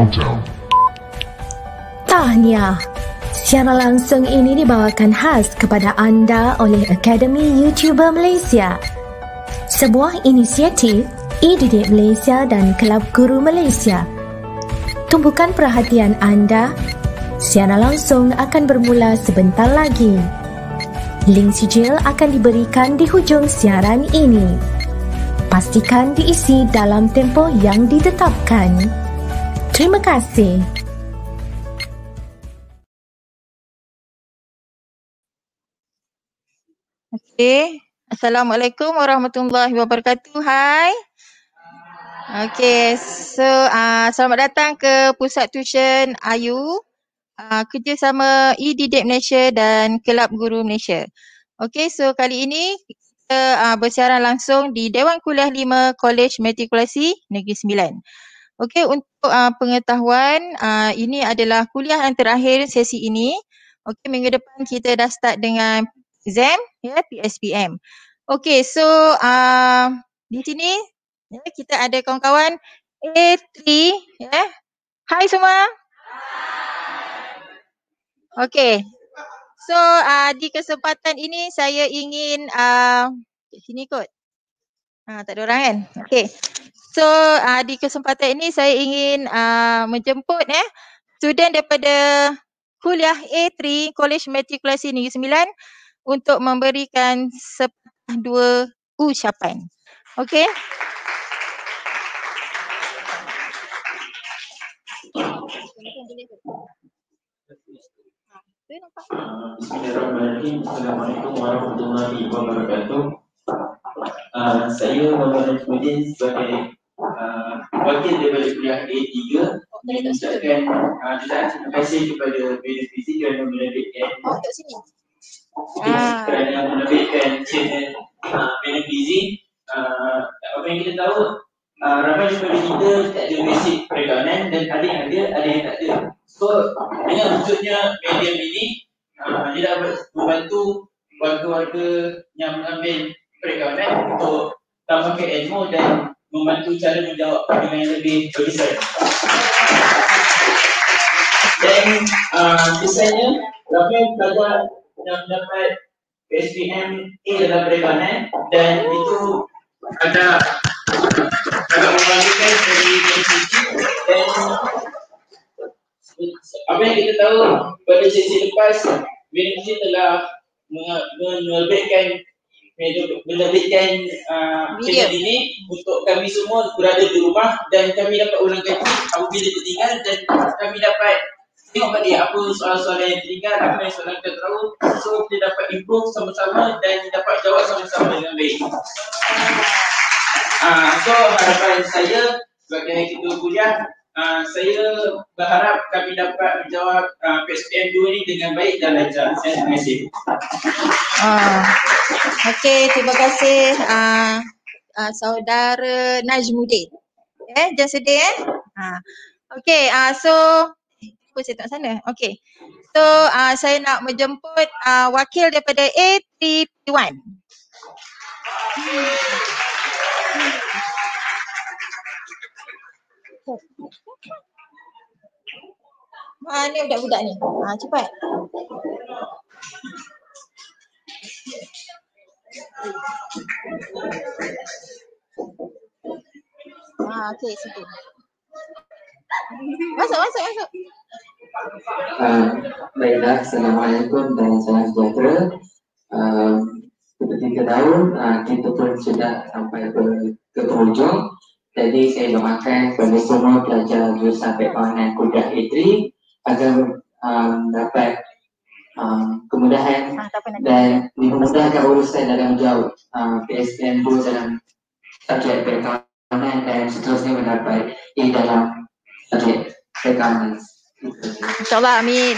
Countdown. Tahniah. Siaran langsung ini dibawakan khas kepada anda oleh Akademi YouTuber Malaysia. Sebuah inisiatif e-didik Malaysia dan Kelab Guru Malaysia. Tumpukan perhatian anda. Siaran langsung akan bermula sebentar lagi. Link sijil akan diberikan di hujung siaran ini. Pastikan diisi dalam tempoh yang ditetapkan. Terima kasih. Okey. Assalamualaikum warahmatullahi wabarakatuh. Hai. Okey, so selamat datang ke Pusat Tuition Ayu, kerjasama e-didik Malaysia dan Kelab Guru Malaysia. Okey, so kali ini kita bersiaran langsung di Dewan Kuliah 5 Kolej Matrikulasi Negeri Sembilan. Okey, untuk pengetahuan, ini adalah kuliah yang terakhir sesi ini. Okey, minggu depan kita dah start dengan exam, ya, PSPM. Okey, so di sini ya, kita ada kawan-kawan A3, ya. Hai semua. Okey. So di kesempatan ini saya ingin kat sini kot. Tak ada orang kan? Okey. So di kesempatan ini saya ingin menjemput student daripada kuliah A3 Kolej Matrikulasi Negeri Sembilan untuk memberikan sepatah dua ucapan. Okey. Bismillahirrahmanirrahim. Assalamualaikum warahmatullahi wabarakatuh. Saya Muhammad Najmuddin sebagai wakil daripada kuliah A3 mengucapkan terima kasih kepada Madam Fizi kerana menerbitkan channel Madam Fizi. Apa yang kita tahu, ramai daripada kita tak ada basic perikanan dan ada yang tak ada. So dengan wujudnya medium ini, dia dapat membantu warga-warga yang mengambil perikanan untuk tambahkan ilmu dan membantu cara menjawab dengan yang lebih besar. Dan biasanya ramai pelajar yang mendapat PSPM A dalam perikanan dan itu agak membanggakan dari PSPM. Dan apa yang kita tahu pada sesi lepas, BNPC telah menerbitkan channel ini untuk kami semua berada di rumah dan kami dapat ulang kaji apabila tertinggal dan kami dapat tengok balik apa soalan-soalan yang tertinggal, apa yang soalan kita tahu, so kita dapat improve sama-sama dan dapat jawab sama-sama dengan baik. So harapan saya sebagai ketua kuliah, saya berharap kami dapat menjawab PSPM 2 ini dengan baik dan lancar. Terima kasih. Okey, terima kasih saudara Najmuddin. Jangan sedih Okey, so apa saya tak sana? Okey. So saya nak menjemput wakil daripada A3P1. Mana budak-budak ni? Cepat. Okey, situ. Masuk. Baiklah, Assalamualaikum dan salam sejahtera. Seperti kita tahu, kita pun sudah sampai ke penghujung. Jadi saya doakan kepada semua pelajar jurusan Perikanan kuliah A3 agar dapat kemudahan dan dimudahkan urusan dalam menjawab PSPM 2 dalam subjek perikanan dan seterusnya mendapat A dalam subjek perikanan. InsyaAllah, amin.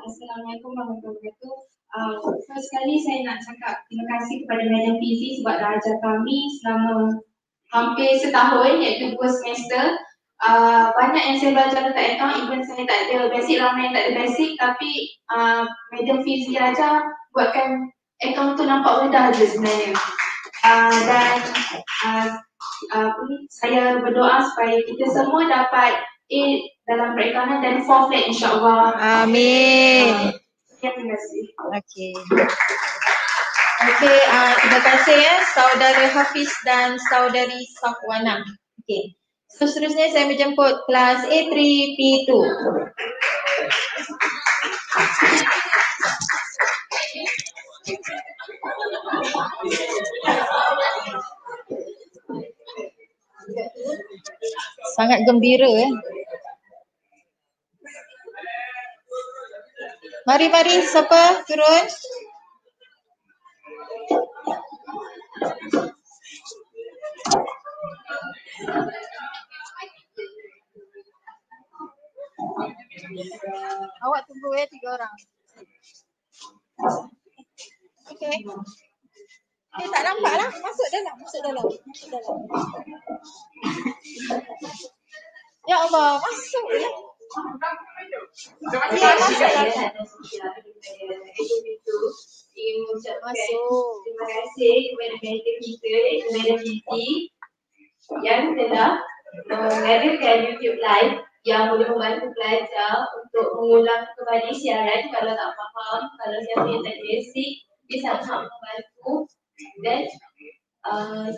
Assalamualaikum warahmatullahi wabarakatuh. First sekali saya nak cakap terima kasih kepada Madam Fizi sebab dah ajar kami selama hampir setahun, iaitu 2 semester. Banyak yang saya belajar tentang account, even saya tak ada basic, ramai yang tak ada basic, tapi Madam Fizi ajar buatkan account tu nampak mudah je sebenarnya. Dan saya berdoa supaya kita semua dapat A dalam perakiranan dan 4 flat insyaAllah. Amin. Terima kasih. Okey. Okey, terima kasih ya saudara Hafiz dan saudari Safwana. Okey. So, seterusnya saya menjemput kelas A3 P2. Sangat gembira Mari siapa turun? Awak tunggu 3 orang. Okey. Tak nampak lah. Masuk dalam. Ya Allah, masuk ya. Ya, masuk. Terima kasih kepada mentor kita iaitu Madam Lizzy yang telah mengadakan YouTube Live yang boleh membantu pelajar untuk mengulang kembali siaran kalau tak faham, kalau siapa yang tak basic, dia sangat membantu. Dan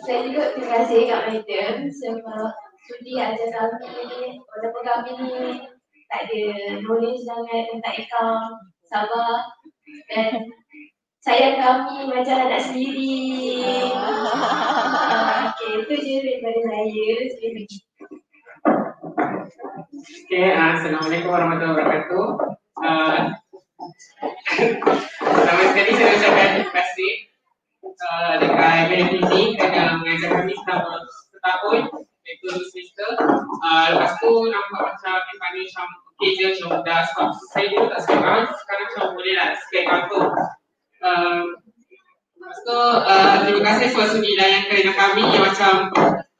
saya juga terima kasih Kak Madam sebab sudi ajar kami, walaupun kami ni tak ada knowledge sangat tentang akaun, sabar dan sayang kami macam anak sendiri. Okey, itu je daripada saya. Okay, Assalamualaikum warahmatullahi wabarakatuh. Pertama sekali saya ucapkan terima kasih dekat Madam Lizzy kerana mengajar kami selama setahun, iaitu semester. Lepas tu nampak macam Tiffany macam okey je, macam dah sebab saya dulu tak sekarang macam boleh lah sekarang tu. Lepas tu terima kasih sebab sudi layan kerana kami yang macam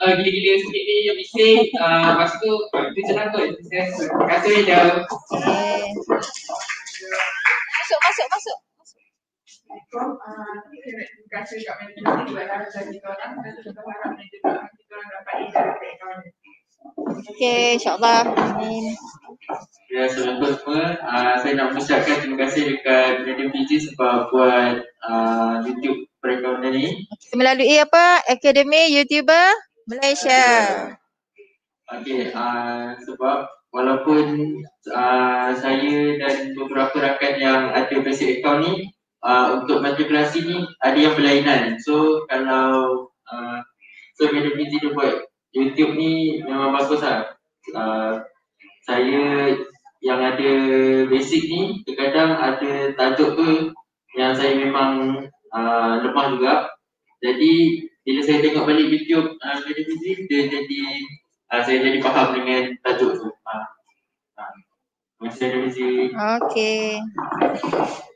gila-gila sikit ni yang bising. Lepas tu itu je lah kot. Terima kasih Madam. Masuk. Terima kasih Kak Madam buat ajar kita orang dan kita harap kita orang dapat dapat kawan. Okey, insyaAllah. Amin. Ya, assalamualaikum semua. Saya nak mengucapkan terima kasih dekat Madam Lizzy sebab buat YouTube perakaunan ni. Melalui apa? Akademi YouTuber Malaysia. Okey, sebab walaupun saya dan beberapa rakan yang ada basic account ni untuk matrikulasi ni ada yang berlainan. So kalau Madam Lizzy dia buat YouTube ni memang bagus lah. Saya yang ada basic ni terkadang ada tajuk tu yang saya memang lemah juga. Jadi bila saya tengok balik YouTube Madam Lizzy, dia jadi saya jadi faham dengan tajuk tu. Terima kasih Madam Lizzy. Okey.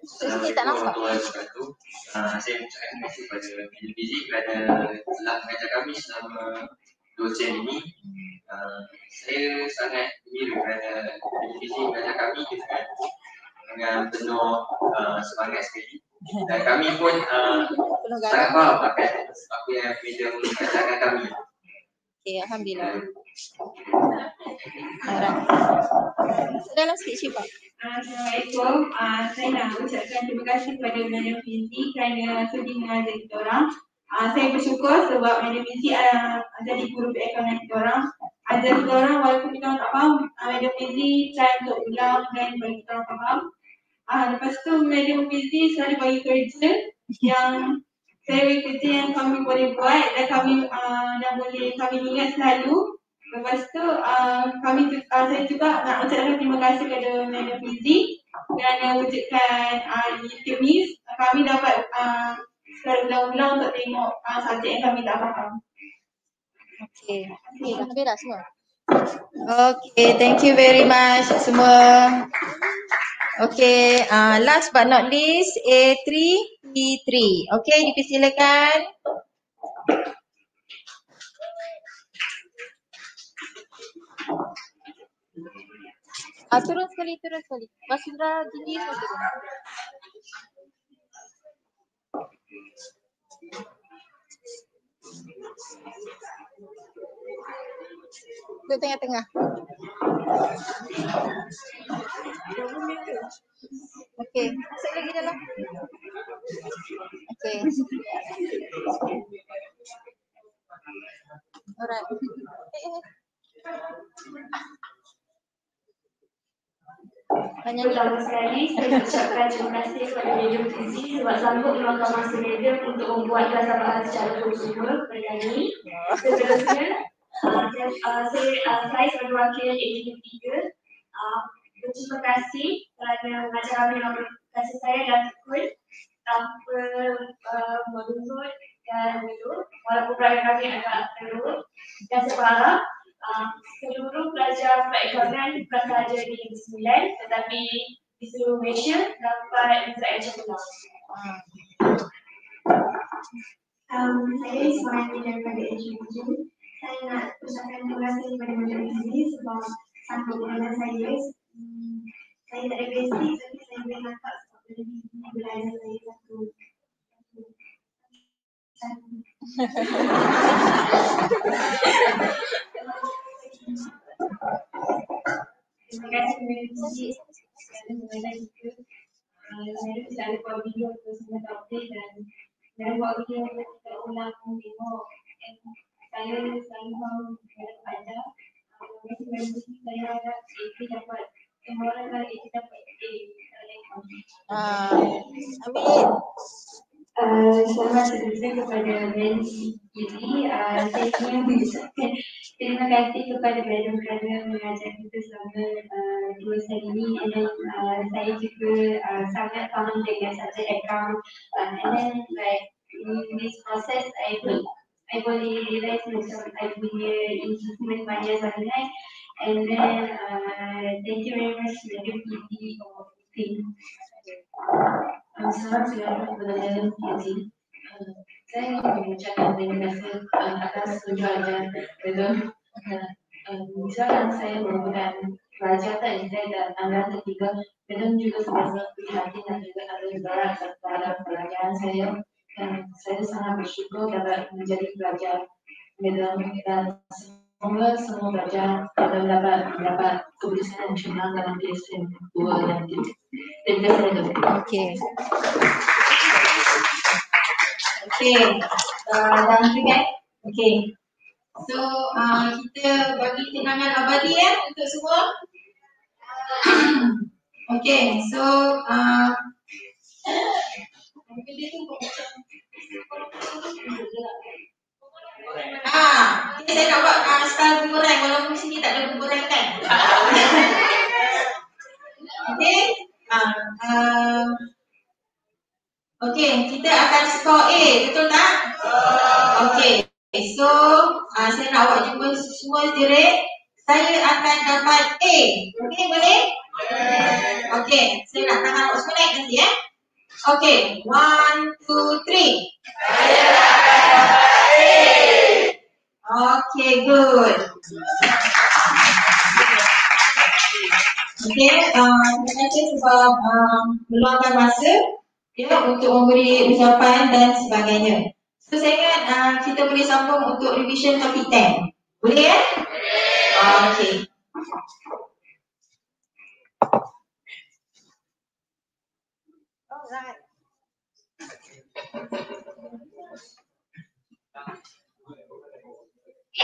Sikit tak nampak. Saya ucapkan terima kasih kepada Madam Lizzy kerana telah mengajar kami selama dosen ini. Saya sangat gembira kerana Madam Lizzy mengajar kami dengan penuh semangat sekali. Dan kami pun sangat faham apa yang Madam ajarkan kami. Okey, Alhamdulillah. Dalam sikit Syifa. Assalamualaikum. Saya nak ucapkan terima kasih kepada Madam Lizzy kerana sudi mengajar kita orang. Saya bersyukur sebab Madam Lizzy jadi guru perakaunan kita orang. Ajar kita orang walaupun kita orang tak faham, Madam Lizzy try untuk ulang dan bagi kita orang faham. Lepas tu Madam Lizzy selalu bagi kerja yang yang kami boleh buat dan kami boleh kami ingat selalu. Lepas tu saya juga nak ucapkan terima kasih kepada Madam Lizzy kerana wujudkan YouTube ni. Kami dapat secara ulang-ulang untuk tengok subjek yang kami tak faham. Okey, dah beres semua. Okey, thank you very much semua. Okey, last but not least A3 P3. Okey, dipersilakan. Turun sekali. Lepas sudah tinggi turun. Duduk tengah-tengah. Okey, masuk lagi dalam. Okey. Alright. Tanya ni. Pertama sekali, saya ucapkan terima kasih kepada Medium Fizi sebab sanggup meluangkan masa Medium untuk membuat kelas tambahan secara bersama kepada kami. Seterusnya, saya sebagai wakil ADP 3 berterima kasih kerana mengajar kami dalam kasih saya dan Tukul tanpa merunut dan melur, walaupun peranan kami agak teruk. Dan saya berharap seluruh pelajar perakaunan bukan sahaja di Negeri Sembilan tetapi di seluruh Malaysia dapat interaksi ulang. Saya Ismail daripada AGMJ. Saya nak ucapkan terima kasih kepada Medium Fizi sebab sanggup mengajar saya. Saya tak ada basic tapi saya boleh nampak sebab lebih belajar saya satu. Terima kasih Medium Fizi kerana mengajar kita. Saya tidak ada buat video untuk semua topik dan buat video untuk kita ulang tengok. Saya selalu mahu belajar. Medium Fizi saya harap AP dapat semua orang kalau AP dapat Amin. Selamat seterusnya kepada Benny ini. Saya ingin mengucapkan terima kasih kepada Brandon kerana mengajar kita selama 2 hari ini. Dan saya juga sangat faham dengan subjek account. And then like in this process, I boleh realize macam I punya improvement banyak sangat. And then thank you very much Medium Fizi for everything. Selamat siang kepada Fizi. Saya ingin mengucapkan terima kasih atas tujuan dan misalkan saya merupakan pelajar tak saya dan ketiga dan juga sebagai prihatin dan juga ada berat terhadap pelajaran saya dan saya sangat bersyukur dapat menjadi pelajar dan semoga semua pelajar dapat kebersihan cemerlang dalam PSM 2 dan 3. Terima kasih. Okey. Okay, dah kan? Okay. So, kita bagi kenangan abadi untuk semua. Okay, so saya nak buat style boomerang walaupun sini tak ada boomerang kan? Okay. Okay, kita akan skor A, betul tak? Okay, so saya nak awak jumpa semua direct. Saya akan dapat A. Okay, boleh? Okay, saya nak tangan awak semua naik nanti ya. Okay, 1, 2, 3. Saya akan dapat A. Okay, good. Okay, terima kasih sebab meluangkan masa ya untuk memberi ucapan dan sebagainya. So saya ingat kita boleh sambung untuk revision topik 10. Boleh ya? Okay. Alright.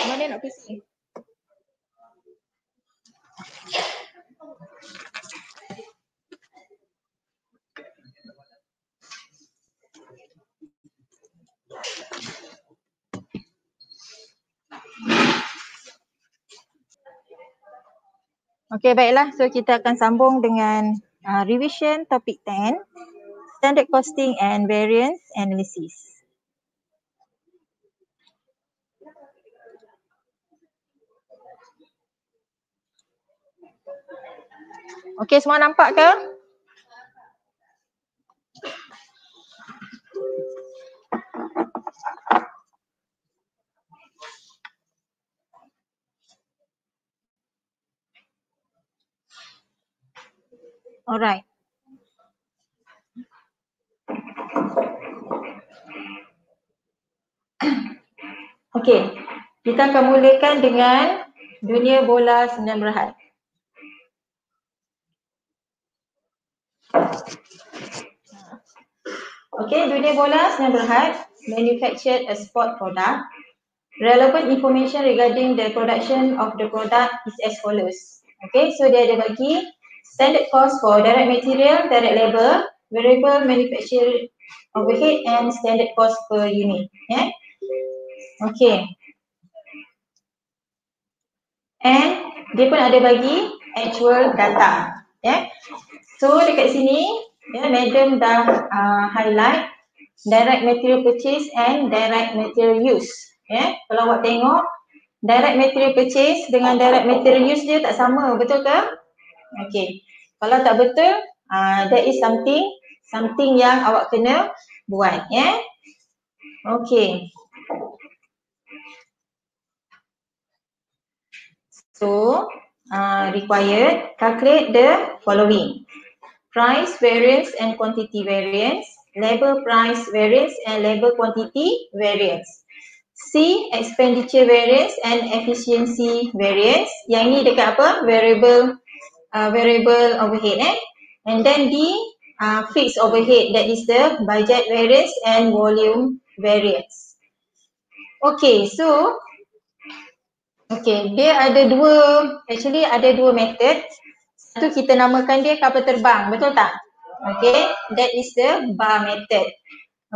Mana nak pusing? Okey, baiklah. So kita akan sambung dengan revision topik 10, standard costing and variance analysis. Okey, semua nampak ke? Alright. Okey, kita akan mulakan dengan dunia bola 9 berhad. Okey, dunia bola 9 berhad manufactured a sport product. Relevant information regarding the production of the product is as follows. Okay, so dia ada bagi standard cost for direct material, direct labor, variable manufacturing overhead and standard cost per unit. Yeah. Okay. And dia pun ada bagi actual data. Yeah. So dekat sini, madam dah highlight direct material purchase and direct material use. Kalau awak tengok, direct material purchase dengan direct material use dia tak sama, betul ke? Okay. Kalau tak betul, that is something yang awak kena buat. Okay. So, required, calculate the following. Price variance and quantity variance, labor price variance and labor quantity variance. C, expenditure variance and efficiency variance. Yang ni dekat apa? Variable overhead. And then D, fixed overhead. That is the budget variance and volume variance. Okay, so dia ada dua method. Satu kita namakan dia kapal terbang, betul tak? Okay, that is the bar method.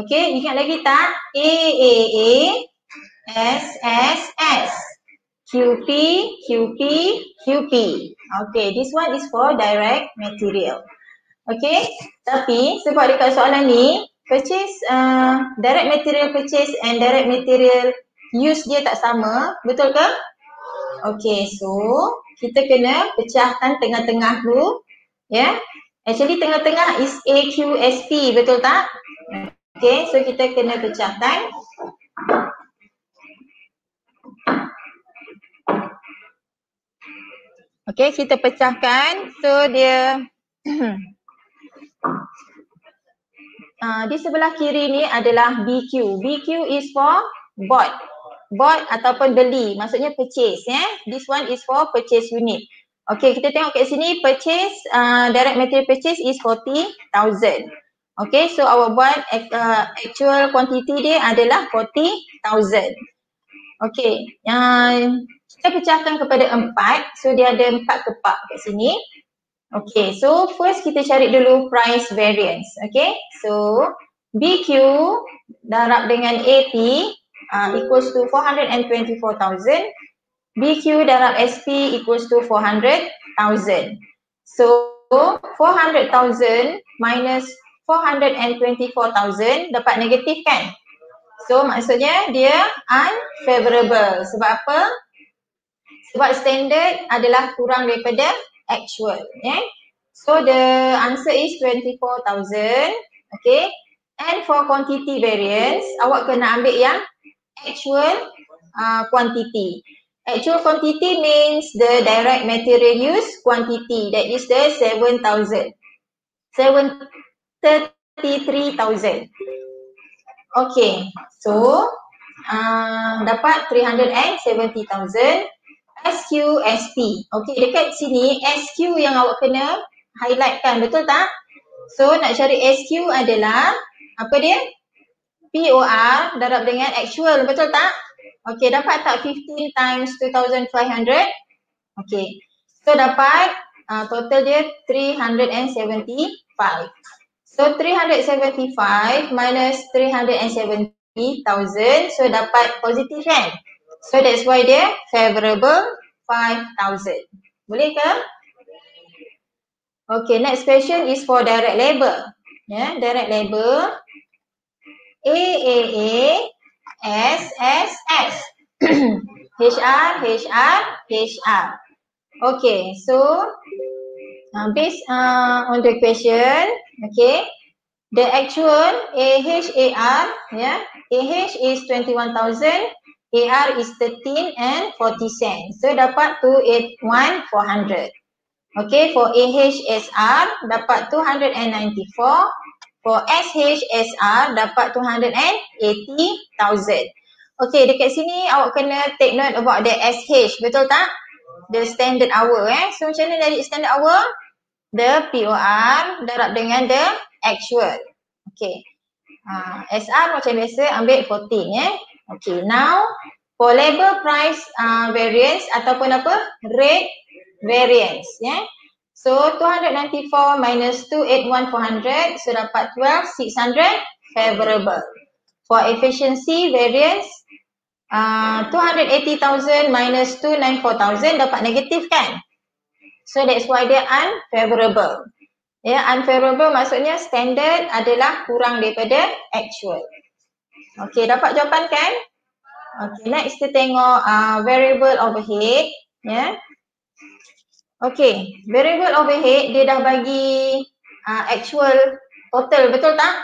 Okay, ingat lagi tak? AAA, SSS, QP, QP, QP. Okay, this one is for direct material. Okay, tapi sebab dekat soalan ni, direct material purchase and direct material use dia tak sama, betul ke? Okay, so kita kena pecahkan tengah-tengah dulu. Actually tengah-tengah is AQSP, betul tak? Okay, so kita kena pecahkan. Okay, kita pecahkan. So dia di sebelah kiri ni adalah BQ. BQ is for bought. Bought ataupun beli, maksudnya purchase. This one is for purchase unit. Okay, kita tengok kat sini purchase, direct material purchase is 40,000. Okay, so awak buat actual quantity dia adalah 40,000. Okay, kita pecahkan kepada 4. So dia ada 4 kepak kat sini. Okay, so first kita cari dulu price variance. Okay, so BQ darab dengan AP equals to 424,000. BQ darab SP equals to 400,000. So 400,000 minus 424,000 dapat negatif kan? So maksudnya dia unfavorable. Sebab apa? Sebab standard adalah kurang daripada actual. So the answer is 24,000. Okay. And for quantity variance, awak kena ambil yang actual quantity. Actual quantity means the direct material use quantity. That is the 7,000. 33,000. Okay. So dapat 370,000. SQSP. Okay, dekat sini SQ yang awak kena highlightkan, betul tak? So nak cari SQ adalah apa dia? POR darab dengan actual, betul tak? Okay, dapat tak 15 times 2,500? Okay, so dapat total dia 375. So 375 minus 370,000, so dapat positif kan? So that's why dia favorable 5,000. Boleh ke? Okay, next question is for direct labor. Direct labor. AAA, SSS. HR, HR, HR. Okay, so based on the question, okay, the actual AHAR, AH is 21,000. AR is 13 and 40 cents. So dapat 281,400. Okay, for AHSR dapat 294. For SHSR dapat 280,000. Okay, dekat sini awak kena take note about the SH, betul tak? The standard hour So macam mana dari standard hour? The POR darab dengan the actual. Okay. SR macam biasa ambil 14 Okay, now for labor price variance ataupun apa? Rate variance So 294 minus 281 400 so dapat 12 600 favorable. For efficiency variance 280,000 minus 294,000 dapat negatif kan? So that's why dia unfavorable. Unfavorable maksudnya standard adalah kurang daripada actual. Okay, dapat jawapan kan? Okay, next kita tengok variable overhead. Okay, variable overhead dia dah bagi actual total, betul tak?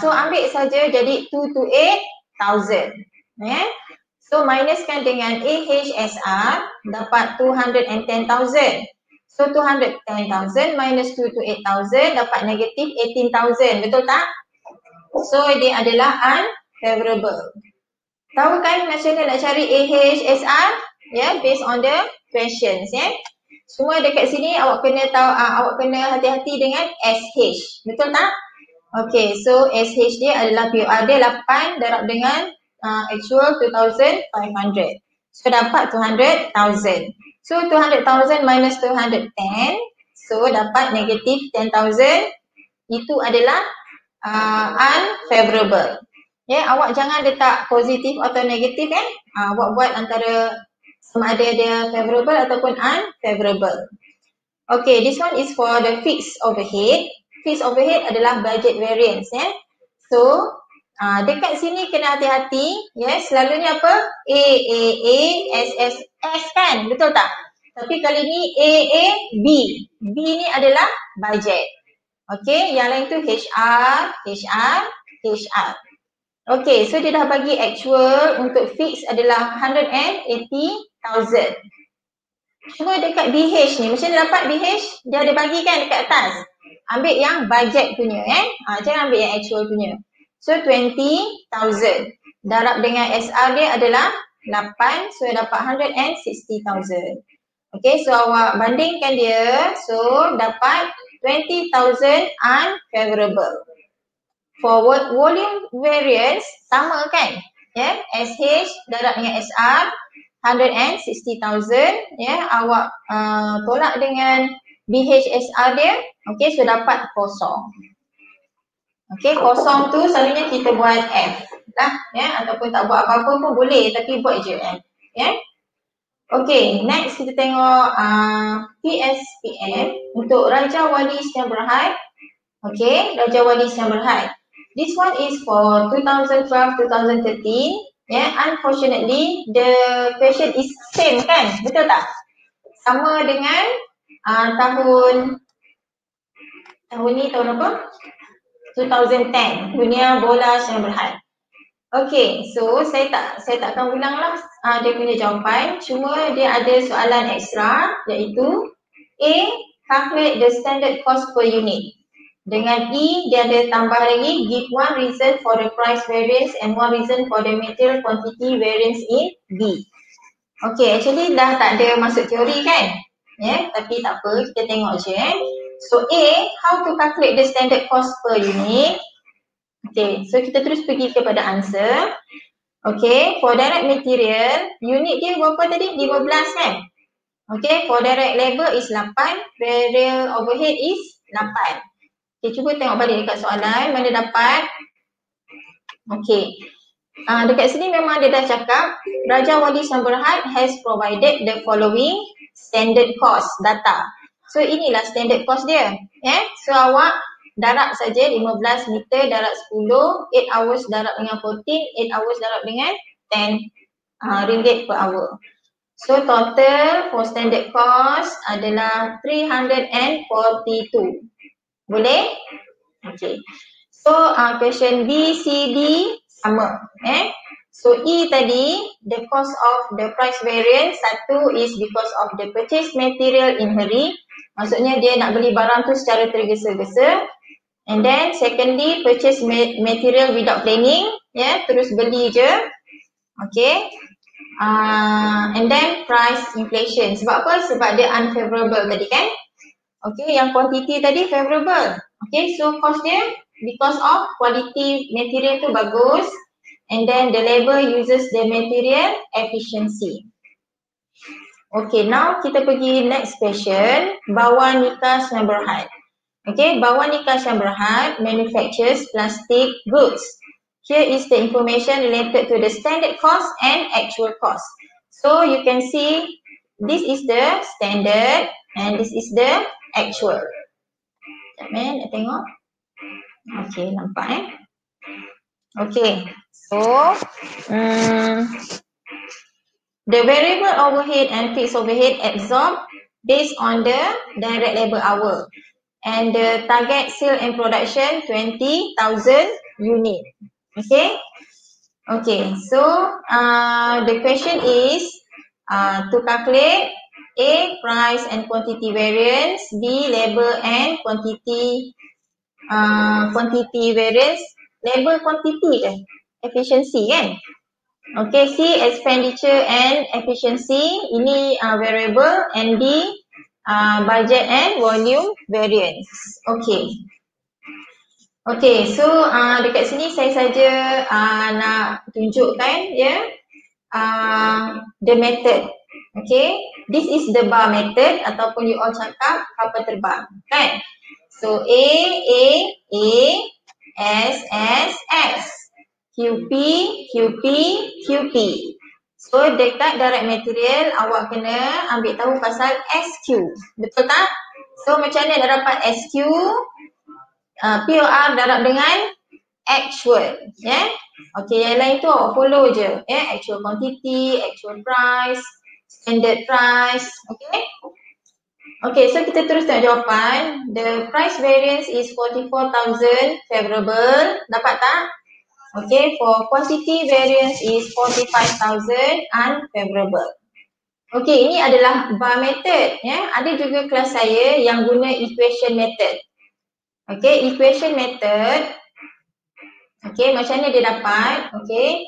So ambil saja jadi 228,000. So minuskan dengan AHSR dapat 210,000. So 210,000 minus 228,000 dapat negatif 18,000, betul tak? So dia adalah unfavorable. Tahu kan macam mana nak cari AHSR? Based on the questions Semua dekat sini awak kena tahu, awak kena hati-hati dengan SH, betul tak? Okay, so SH dia adalah POR dia 8 darab dengan actual 2,500. So dapat 200,000. So 200,000 minus 210. So dapat negatif 10,000. Itu adalah unfavorable. Awak jangan letak positif atau negatif Awak buat antara sama ada dia favorable ataupun unfavorable. Okay, this one is for the fixed overhead. Fixed overhead adalah budget variance So dekat sini kena hati-hati selalunya apa? A, S, S, S kan? Betul tak? Tapi kali ni A, B. B ni adalah budget. Okay, yang lain tu HR. Okay, so dia dah bagi actual untuk fix adalah 180,000. Cuma dekat BH ni, macam mana dapat BH? Dia ada bagi kan dekat atas. Ambil yang budget punya jangan ambil yang actual punya. So 20,000 darab dengan SR dia adalah 8, so dapat 160,000. Okay, so awak bandingkan dia, so dapat 20,000 unfavorable. For volume variance sama kan? SH darab dengan SR 160,000 awak tolak dengan BHSR dia. Okay, so dapat kosong. Okay, kosong tu selalunya kita buat F lah ataupun tak buat apa-apa pun boleh tapi buat je F. Okay, next kita tengok PSPM untuk Raja Wali Sdn Bhd. Okay, Raja Wali Sdn Bhd. This one is for 2012-2013. Unfortunately the question is same kan? Betul tak? Sama dengan tahun ni tahun apa? 2010, Dunia Bola Sdn Bhd. Okay, so saya tak akan ulang lah dia punya jawapan. Cuma dia ada soalan ekstra iaitu A, calculate the standard cost per unit. Dengan E, dia ada tambah lagi give one reason for the price variance and one reason for the material quantity variance in B. Okay, actually dah tak ada masuk teori kan? Tapi tak apa, kita tengok je So A, how to calculate the standard cost per unit? Okay, so kita terus pergi kepada answer. Okay, for direct material, unit dia berapa tadi? 15 kan? Okay, for direct labor is 8, variable overhead is 8. Okay, cuba tengok balik dekat soalan, mana dapat? Okay, dekat sini memang dia dah cakap, Raja Wali Sdn Bhd has provided the following standard cost data. So inilah standard cost dia. So awak darab saja 15 meter darab 10, 8 hours darab dengan 14, 8 hours darab dengan 10 ringgit per hour. So total for standard cost adalah 342. Boleh? Okay. So question B, C, D sama. So E tadi, the cost of the price variance, satu is because of the purchase material in hurry. Maksudnya dia nak beli barang tu secara tergesa-gesa. And then secondly, purchase material without planning, terus beli je. Okay. And then price inflation. Sebab apa? Sebab dia unfavorable tadi kan. Okay, yang quantity tadi favorable. Okay, so cost dia because of quality material tu bagus. And then the labor uses the material efficiency. Okay, now kita pergi next question. Bawah Nikah Syam Berhad. Okay, Bawah Nikah Syam Berhad manufactures plastic goods. Here is the information related to the standard cost and actual cost. So you can see this is the standard and this is the actual. Sekejap nak tengok. Okay, nampak Okay, so the variable overhead and fixed overhead absorbed based on the direct labor hour. And the target sale and production 20,000 unit. Okay. Okay. So the question is to calculate A, price and quantity variance, B, labor and quantity variance, labor quantity efficiency kan. Okay, C, expenditure and efficiency, ini variable, and D, budget and volume variance. Okay. Okay, so dekat sini saya saja nak tunjukkan the method. Okay, this is the bar method ataupun you all cakap kapal terbang kan. So A, S, QP, QP. So dekat direct material awak kena ambil tahu pasal SQ. Betul tak? So macam mana dah dapat SQ? POR darab dengan actual. Okay, yang lain tu awak follow je. Actual quantity, actual price, standard price. Okay. Okay, so kita terus tengok jawapan. The price variance is 44,000 favorable. Dapat tak? Okay, for quantity variance is 45,000 unfavorable. Okay, ini adalah bar method. Ada juga kelas saya yang guna equation method. Okay, equation method. Okay, macam mana dia dapat? Okay,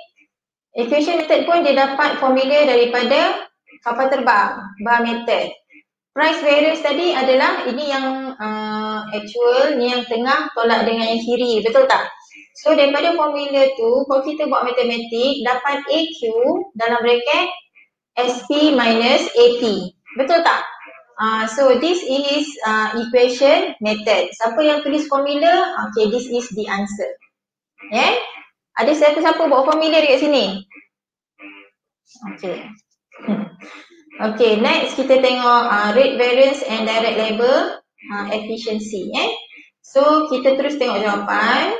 equation method pun dia dapat formula daripada kapal terbang, bar method. Price variance tadi adalah ini yang actual, ni yang tengah tolak dengan yang kiri, betul tak? So daripada formula tu, kalau kita buat matematik, dapat AQ dalam bracket SP minus AT. Betul tak? So this is equation method. Siapa yang tulis formula? Okay, this is the answer. Ada siapa-siapa buat formula dekat sini? Okay. Okay, next kita tengok rate variance and direct labor efficiency. So kita terus tengok jawapan.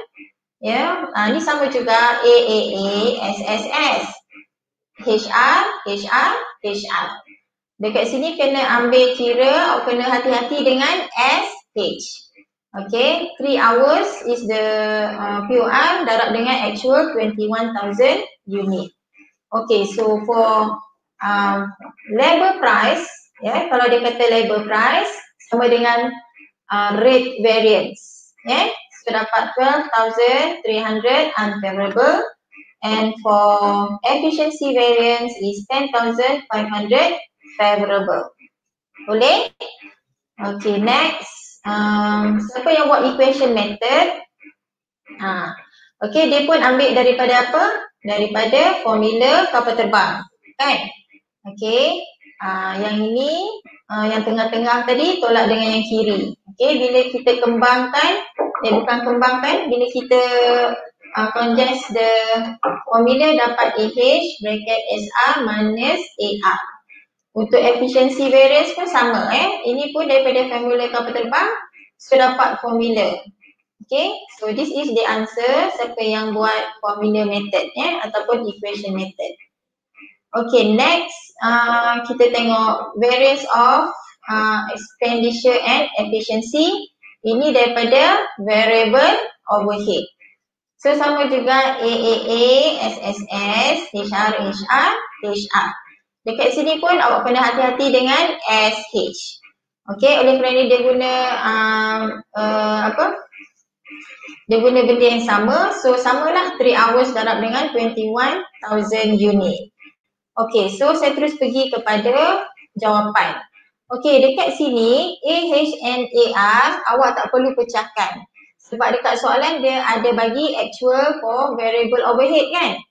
Ni sama juga AAA, SSS, HR. Dekat sini kena ambil kira, awak kena hati-hati dengan SH. Okay, 3 hours is the POR darab dengan actual 21,000 unit. Okay, so for labor price, kalau dia kata labor price sama dengan rate variance. So dapat 12,300 unfavorable, and for efficiency variance is 10,500 favorable. Boleh? Okay, next. Siapa yang buat equation method? Okay, dia pun ambil daripada apa? Daripada formula kapal terbang, kan? Okay, yang ini, yang tengah-tengah tadi tolak dengan yang kiri. Okay, bila kita kembangkan, bukan kembangkan, bila kita condense the formula dapat AH bracket SR minus AR. Untuk efficiency variance pun sama. Ini pun daripada formula kapal terbang, so dapat formula. Okay, so this is the answer. Siapa yang buat formula method ataupun equation method. Okay, next kita tengok variance of expenditure and efficiency. Ini daripada variable overhead. So sama juga AAA, SSS, HR. Dekat sini pun awak kena hati-hati dengan SH. Okay, oleh kerana dia guna dia guna benda yang sama. So samalah 3 hours darab dengan 21,000 unit. Okay, so saya terus pergi kepada jawapan. Okay, dekat sini AHNAR awak tak perlu pecahkan. Sebab dekat soalan dia ada bagi actual for variable overhead kan.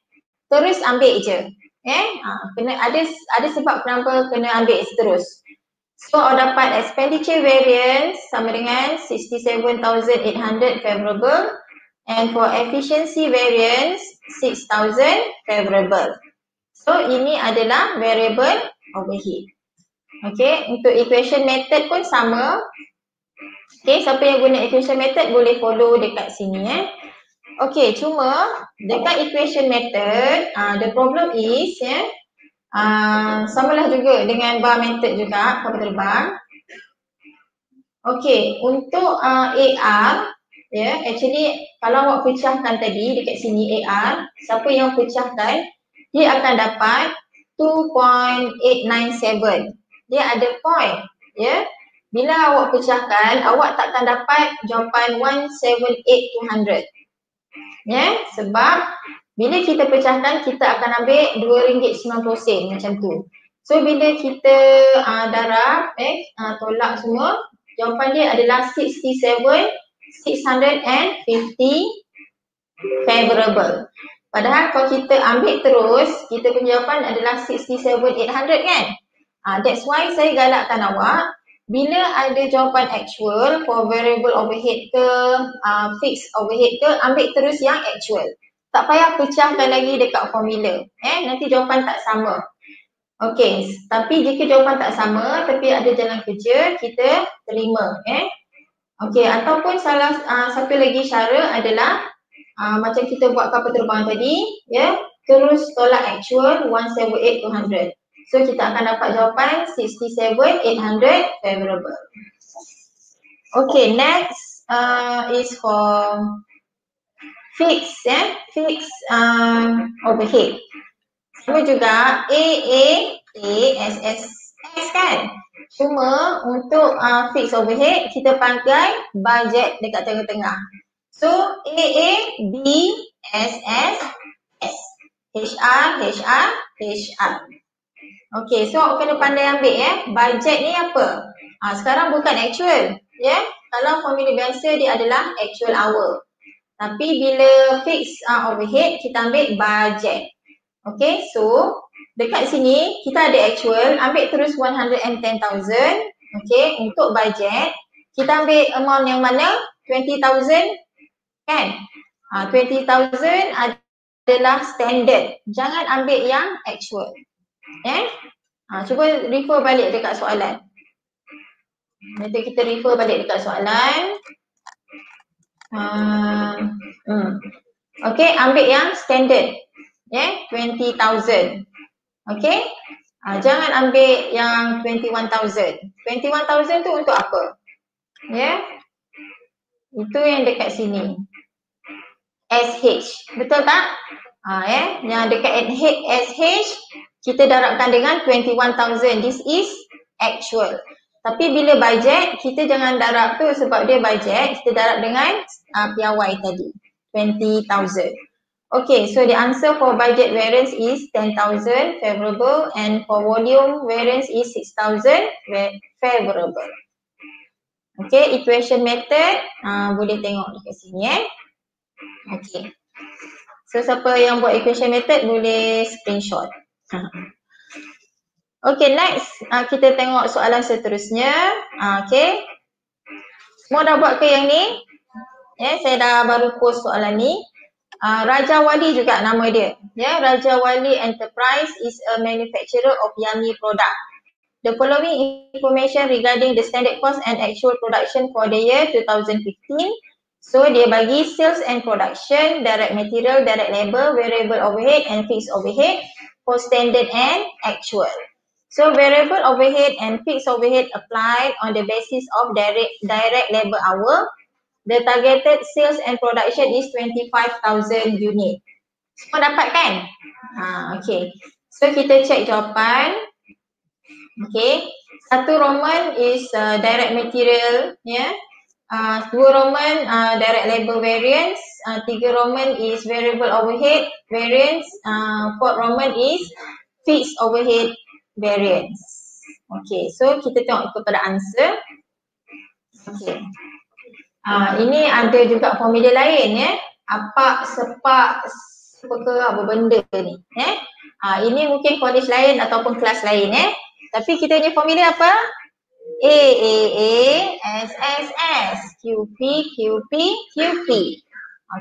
Terus ambil je. Kena ada sebab kenapa kena ambil terus. So awak dapat expenditure variance sama dengan 67,800 favorable and for efficiency variance 6,000 favorable. So ini adalah variable overhead. Okay, untuk equation method pun sama. Okay, siapa yang guna equation method boleh follow dekat sini Okay, cuma dekat equation method, the problem is samalah juga dengan bar method juga, kapal terbang. Okay, untuk AR, actually kalau awak pecahkan tadi dekat sini AR, siapa yang pecahkan, dia akan dapat 2.897. Dia ada point, Bila awak pecahkan, awak takkan dapat jawapan 178,200. Sebab bila kita pecahkan, kita akan ambil RM2.90 macam tu. So bila kita darab, tolak semua, jawapan dia adalah 67,650 favorable. Padahal kalau kita ambil terus, kita punya jawapan adalah 67,800 kan? That's why saya galakkan awak, bila ada jawapan actual for variable overhead ke, fixed overhead ke, ambil terus yang actual. Tak payah pecahkan lagi dekat formula. Nanti jawapan tak sama. Okay, tapi jika jawapan tak sama, tapi ada jalan kerja, kita terima. Okay, ataupun satu lagi cara adalah, macam kita buat kapal terbang tadi, terus tolak actual 178,200. So kita akan dapat jawapan 67,800 favorable. Okay, next is for fixed overhead. Sama juga ASS kan. Cuma untuk fixed overhead kita pakai budget dekat tengah-tengah. So AABSS HR. Okay, so awak kena pandai ambil budget ni apa? Sekarang bukan actual, Kalau formula biasa dia adalah actual hour. Tapi bila fixed overhead kita ambil budget. Okay, so dekat sini kita ada actual, ambil terus 110,000. Okay, untuk budget kita ambil amount yang mana? 20,000 kan? 20,000 adalah standard. Jangan ambil yang actual. Cuba refer balik dekat soalan. Nanti kita refer balik dekat soalan. Okay, ambil yang standard. 20,000. Okay. Jangan ambil yang 21,000. 21,000 tu untuk apa? Itu yang dekat sini. SH. Betul tak? Yang dekat SH kita darabkan dengan 21,000. This is actual. Tapi bila budget, kita jangan darab tu sebab dia budget. Kita darab dengan piawai tadi. 20,000. Okay, so the answer for budget variance is 10,000 favorable and for volume variance is 6,000 favorable. Okay, equation method boleh tengok dekat sini Okay. So siapa yang buat equation method boleh screenshot. Okay, next kita tengok soalan seterusnya. Okay. Semua dah buat ke yang ni? Saya dah baru post soalan ni. Raja Wali juga nama dia. Raja Wali Enterprise is a manufacturer of Yummy product. The following information regarding the standard cost and actual production for the year 2015. So dia bagi sales and production, direct material, direct labor, variable overhead and fixed overhead for standard and actual. So variable overhead and fixed overhead applied on the basis of direct labor hour. The targeted sales and production is 25,000 unit. Semua dapat kan? Okay. So kita check jawapan. Okay. Satu Roman is direct material. 2 Roman direct labor variance, 3 Roman is variable overhead variance, 4 Roman is fixed overhead variance. Okay, so kita tengok kepada answer. Okay. Ini ada juga formula lain ya. Apa, sepak, sepeka, apa benda ni. Ini mungkin college lain ataupun kelas lain Tapi kita punya formula apa? A, S, QP, QP, QP.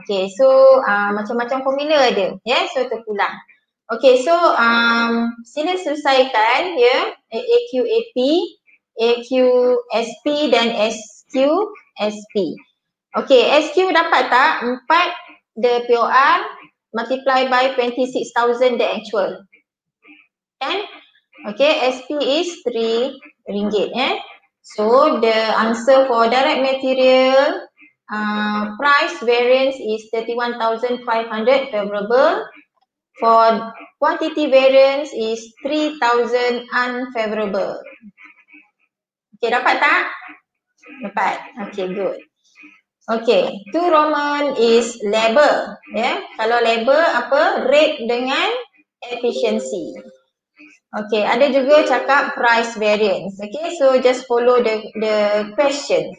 Okay, so macam-macam formula ada so terpulang. Okay, so sila selesaikan AQAP, AQSP dan SQSP. Okay, SQ dapat tak? 4 the POR multiply by 26,000 the actual. Kan? Okay, SP is 3 ringgit So the answer for direct material price variance is 31,500 favorable. For quantity variance is 3,000 unfavorable. Okay, dapat tak? Dapat. Okay, good. Okay, 2 Roman is labor. Kalau labor apa? Rate dengan efficiency. Okay, ada juga cakap price variance. Okay, so just follow the questions.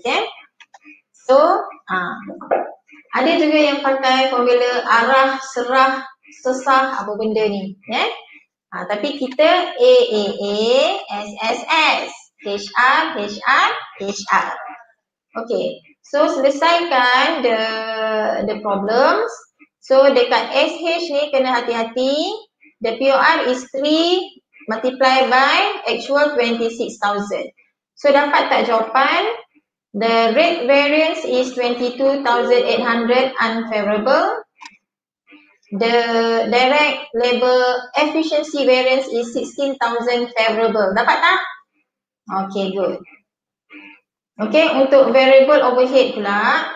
So, ada juga yang pakai formula arah, serah, sesah, apa benda ni. Tapi kita A, S, HR. Okay, so selesaikan the problems. So dekat SH ni kena hati-hati. The POR is 3 multiply by actual 26,000. So dapat tak jawapan? The rate variance is 22,800 unfavorable. The direct labor efficiency variance is 16,000 favorable. Dapat tak? Okay, good. Okay, untuk variable overhead pula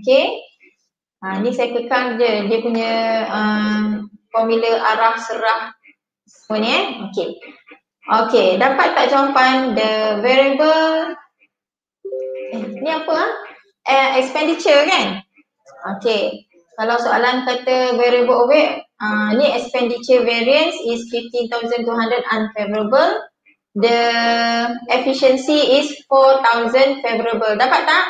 okay. Ni saya kekang je dia punya formula arah, serah semua ni Okay. Okay, dapat tak jawapan the variable ni apa expenditure kan? Okay. Kalau soalan kata variable overhead ni expenditure variance is 15,200 unfavorable. The efficiency is 4,000 favorable. Dapat tak?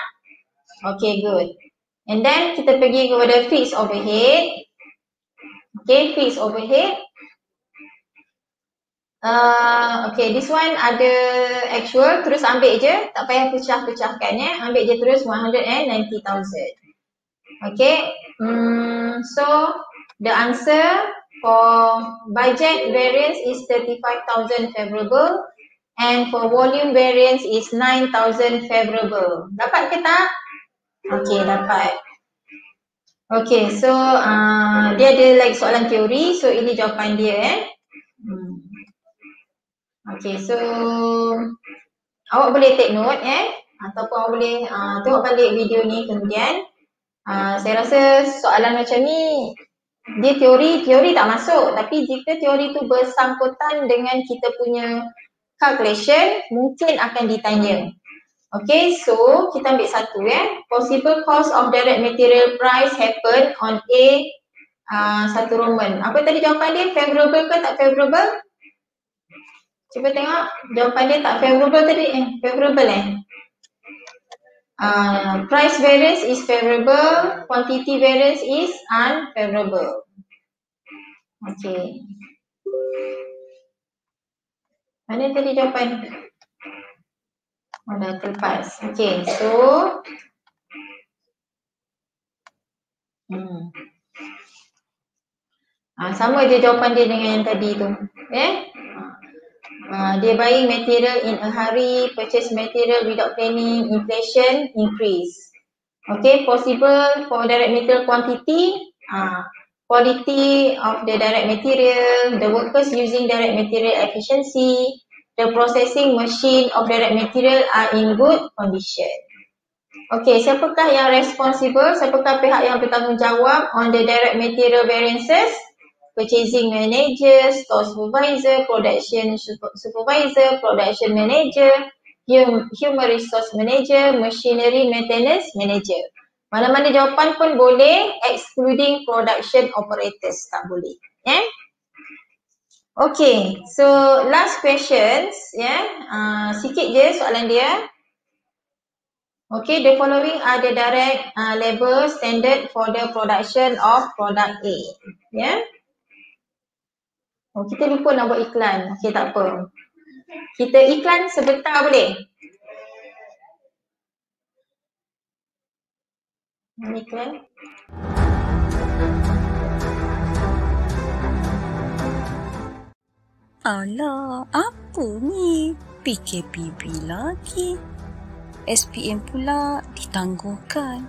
Okay, good. And then kita pergi kepada fixed overhead. Okay, fixed overhead. Okay, this one ada actual, terus ambil je, tak payah pecah-pecahkan ambil je terus 190,000. Okay, so the answer for budget variance is 35,000 favorable and for volume variance is 9,000 favorable. Dapat ke tak? Okay, dapat. Okay, so dia ada lagi soalan teori, so ini jawapan dia Okay, so awak boleh take note ataupun awak boleh tengok balik video ni kemudian. Saya rasa soalan macam ni dia teori tak masuk, tapi jika teori tu bersangkutan dengan kita punya calculation mungkin akan ditanya. Okay, so kita ambil satu possible cost of direct material price happen on A 1 Roman. Apa tadi jawapan dia? Favorable ke tak favorable? Cuba tengok jawapan dia tak favorable tadi. Favorable price variance is favorable, quantity variance is unfavorable. Okay. Mana tadi jawapan? Dah terlepas. Okay, so sama je jawapan dia dengan yang tadi tu. Dia buying material in a hurry, purchase material without planning, inflation, increase. Okay, possible for direct material quantity, quality of the direct material, the workers using direct material efficiency, the processing machine of direct material are in good condition. Okay, siapakah yang responsible, siapakah pihak yang bertanggungjawab on the direct material variances? Purchasing manager, store supervisor, production supervisor, production manager, Human Resource Manager, Machinery Maintenance Manager. Mana-mana jawapan pun boleh, excluding Production Operators tak boleh. Okay, so last questions, sikit je soalan dia. Okay, the following are the direct labor standard for the production of product A. Kita lupa nak buat iklan. Okay, tak apa. Kita iklan sebentar boleh? Iklan. Alah, apa ni? PKPB lagi. SPM pula ditangguhkan.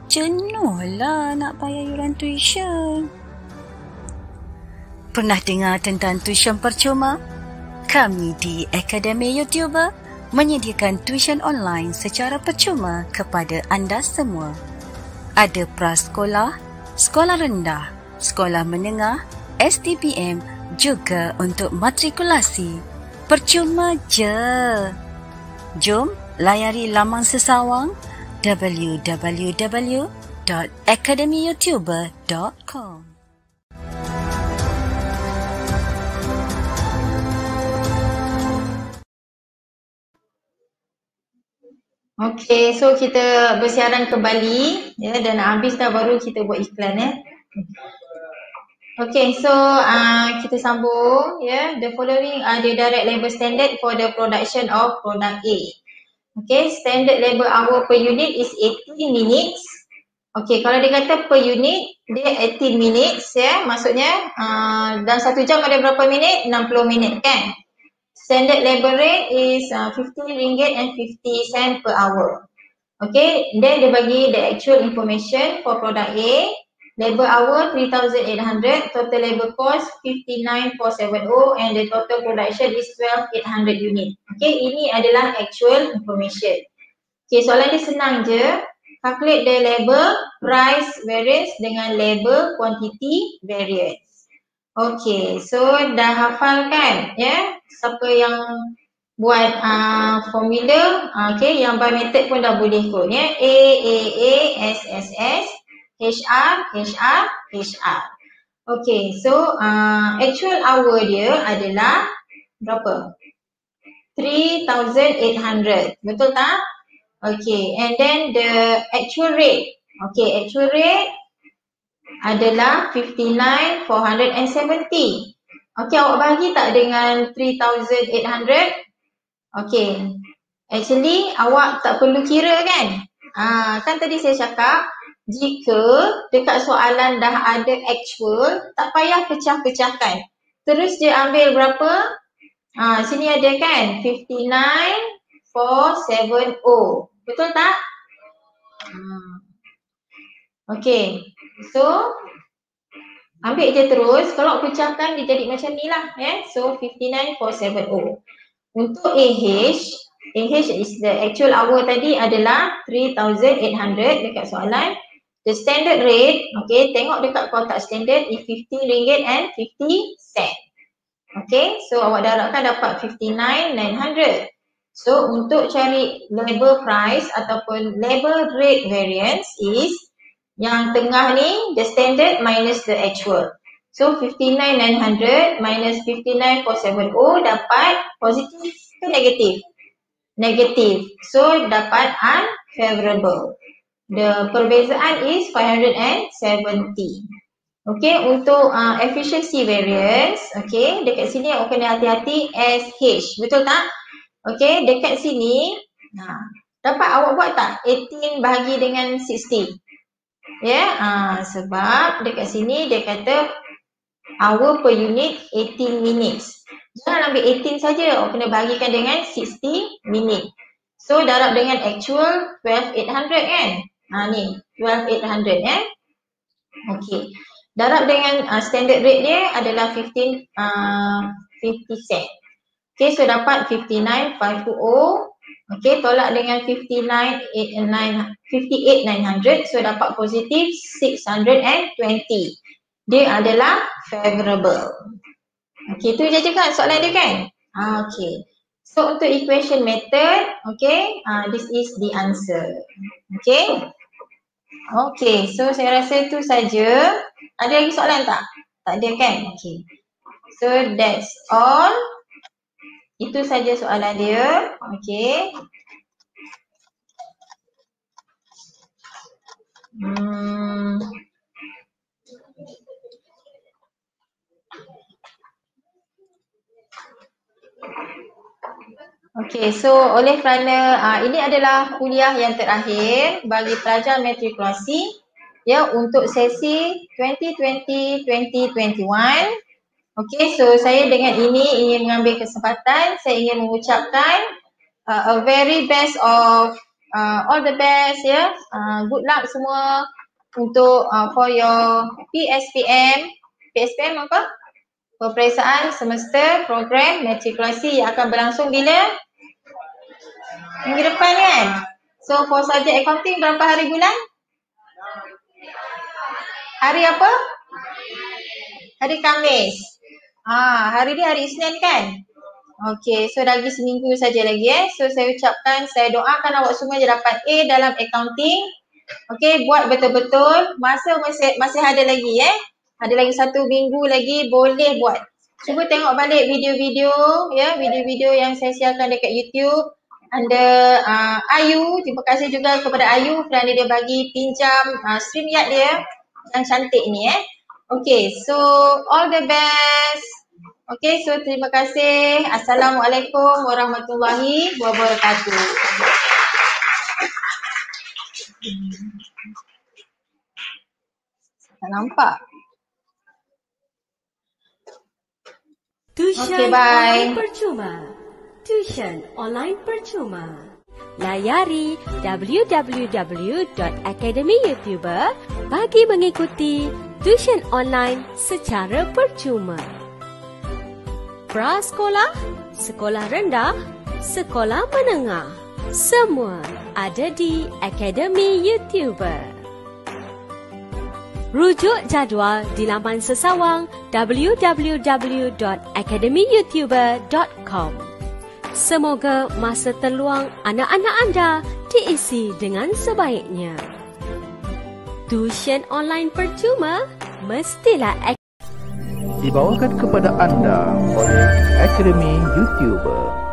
Jenuhlah nak bayar yuran tuition. Pernah dengar tentang tuition percuma? Kami di Akademi YouTuber menyediakan tuition online secara percuma kepada anda semua. Ada prasekolah, sekolah rendah, sekolah menengah, STPM juga untuk matrikulasi. Percuma je. Jom layari laman sesawang www.academyyoutuber.com. Okay, so kita bersiaran kembali dan habis dah baru kita buat iklan Okay, so kita sambung The following are the direct labor standard for the production of product A. Okay, standard labor hour per unit is 18 minutes. Okay, kalau dia kata per unit, dia 18 minutes maksudnya dalam 1 jam ada berapa minit? 60 minit kan? Standard labor rate is RM15.50 per hour. Okay, then dia bagi the actual information for product A. Labor hour 3,800, total labor cost 59,470 and the total production is 12,800 unit. Okay, ini adalah actual information. Okay, soalan dia senang je. Calculate the labor price variance dengan labor quantity variance. Okay, so dah hafal kan? Siapa yang buat formula, okay, yang by method pun dah boleh kot A, S, S, S, HR. Okay, so actual hour dia adalah berapa? 3,800, betul tak? Okay, and then the actual rate. Okay, actual rate adalah 59,470. Okay, awak bahagi tak dengan 3,800? Okay, actually awak tak perlu kira kan? Kan tadi saya cakap, jika dekat soalan dah ada actual, tak payah pecah-pecahkan. Terus je ambil berapa? Sini ada kan? 59,470. Betul tak? Okay, so ambil je terus. Kalau pecahkan dia jadi macam ni lah. So 59,470. Untuk AH is the actual hour tadi adalah 3,800 dekat soalan. The standard rate, okay, tengok dekat kotak standard is RM15.50. Okay, so awak darabkan dapat 59,900. So untuk cari labor price ataupun labor rate variance is yang tengah ni, the standard minus the actual. So 59,900 minus 59,470 dapat positif ke negatif? Negatif. So dapat unfavorable. The perbezaan is 570. Okay, untuk efficiency variance, okay, dekat sini awak kena hati-hati SH, betul tak? Okay, dekat sini, dapat awak buat tak 18 bahagi dengan 60? Sebab dekat sini dia kata hour per unit 18 minutes. Jangan ambil 18 saja, awak kena bahagikan dengan 60 minit. So darab dengan actual 12,800 kan? Ni 12,800 Okay. Darab dengan standard rate dia adalah 50 cent. Okay, so dapat 59,520. Okay, tolak dengan 58,900, so dapat positif 620. Dia adalah favorable. Okay, tu je kan soalan dia kan? Okay. So untuk equation method, okay, this is the answer. Okay. Okay, so saya rasa itu saja. Ada lagi soalan tak? Tak ada kan? Okay. So that's all. Itu saja soalan dia. Okay. Okay, so oleh kerana ini adalah kuliah yang terakhir bagi pelajar matrikulasi ya untuk sesi 2020-2021. Okay, so saya dengan ini ingin mengambil kesempatan, saya ingin mengucapkan a very best of all the best ya. Good luck semua untuk for your PSPM. PSPM apa? Peperiksaan semester program matrikulasi yang akan berlangsung bila? Minggu depan kan? So for subjek accounting berapa hari bulan? Hari apa? Hari Khamis. Hari ni hari Isnin kan? Okay, so lagi seminggu saja lagi So saya ucapkan, saya doakan awak semua je dapat A dalam accounting. Okay, buat betul-betul. Masa masih ada lagi Ada lagi 1 minggu lagi, boleh buat. Cuba tengok balik video-video ya, video-video yang saya siarkan dekat YouTube. Ada Ayu, terima kasih juga kepada Ayu kerana dia bagi pinjam StreamYard dia yang cantik ni Okay, so all the best. Okay, so terima kasih. Assalamualaikum warahmatullahi wabarakatuh. Tak nampak. Tuition online percuma. Tuition online percuma. Layari www.academyyoutuber bagi mengikuti tuition online secara percuma. Prasekolah, sekolah rendah, sekolah menengah, semua ada di Akademi YouTuber. Rujuk jadual di laman sesawang www.academyyoutuber.com. Semoga masa terluang anak-anak anda diisi dengan sebaiknya. Tuition online percuma mestilah dibawakan kepada anda oleh Akademi YouTuber.